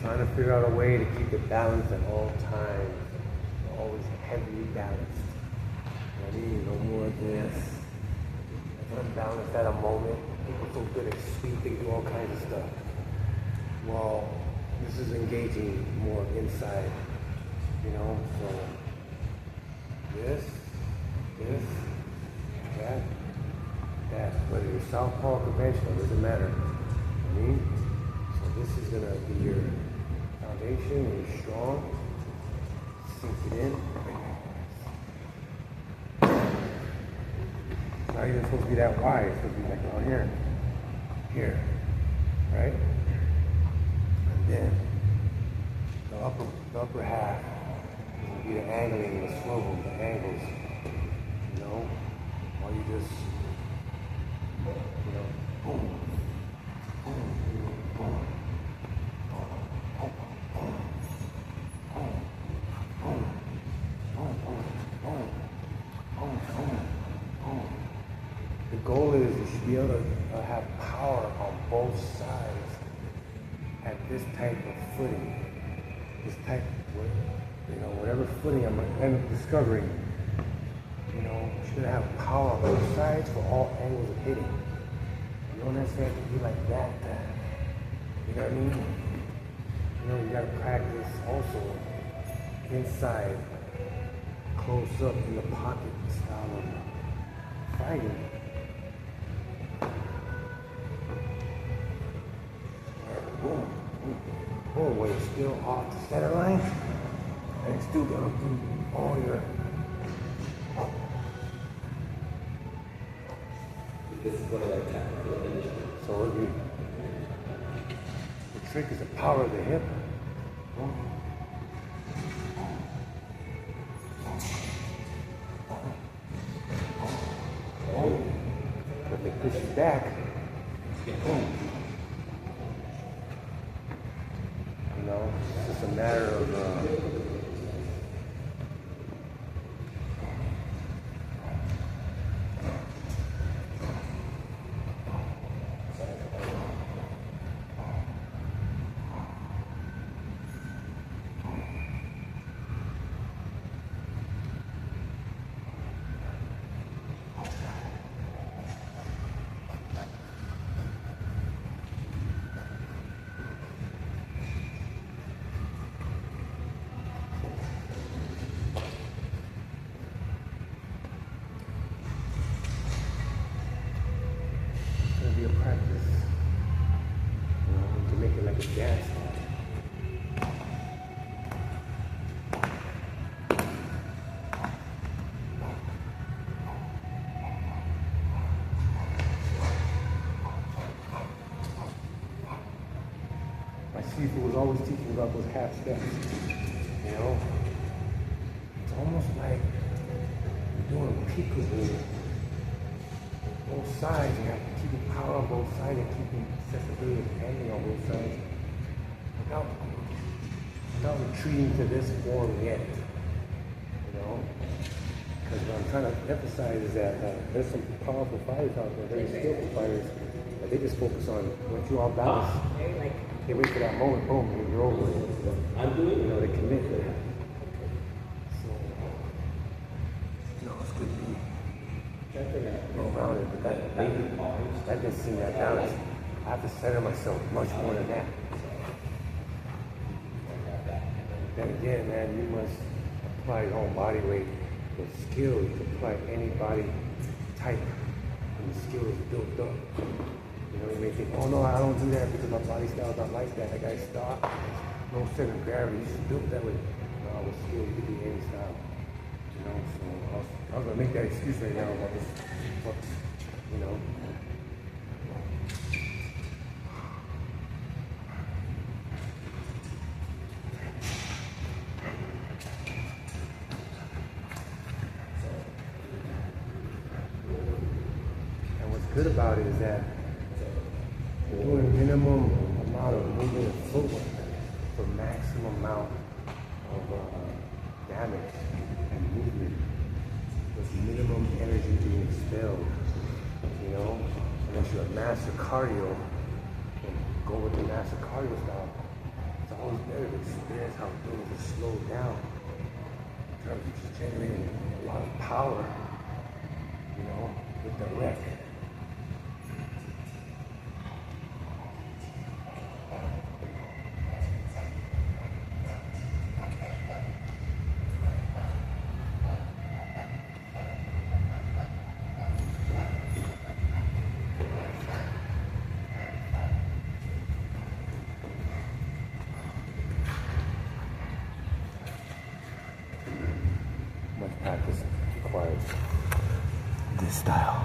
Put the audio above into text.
trying to figure out a way to keep it balanced at all times. Always heavily balanced. I need no more of this. If I'm balanced at a moment, people so good at sweep, they do all kinds of stuff. Well, this is engaging more inside, you know, so this, that, whether you're southpaw or conventional, doesn't matter. I mean, so this is gonna be your foundation, you're strong, sink it in. It's not even supposed to be that wide, it's supposed to be like down here, right? And then the upper half will be the angling, the swivel, the angles, you know, while you just, you know, boom, boom, boom, the goal is you should be able to have power on both sides at this type of footing, this type of, you know, whatever footing I'm discovering, you know, should have power on both sides for all angles of hitting. You don't necessarily have to be like that. You know what I mean? You know, you gotta practice also inside, close up in the pocket style of fighting. Boom, boom, boom, when you're still off the center line, and still gonna do all your. This is what I like tactical initiative. So the trick is the power of the hip. If they push you back, boom. You know, it's just a matter of be a practice, you know, to make it like a dance. My Sifu was always teaching about those half steps, you know. It's almost like you're doing peekaboo. Both sides, you have to keep the power on both sides and keeping accessibility and handling on both sides without retreating to this form yet, you know? Because what I'm trying to emphasize is that there's some powerful fighters out there, very skillful fighters, but they just focus on once you all balance, they wait for that moment, boom, and you're over it. I'm doing, You know, they commit to that. So, you know, it's good to be well-rounded, but that didn't seem that balanced. I have to center myself much more than that. Then again, man, you must apply your own body weight with skill. You can apply any body type when the skill is built up. You know, you may think, oh no, I don't do that because my body style is not like that. That guy's style, no center of gravity. He's just built that way. No, with skill, you can do any style. You know, so I was gonna make that excuse right now about this, you know. And what's good about it is that you're doing minimum amount of movement and footwork for maximum amount of damage and movement with minimum energy being expelled, you know? Unless you're a master cardio, and go with the master cardio style. It's always better to experience how things are slowed down in terms of just generating a lot of power, you know, with the wreck. Much practice required this style.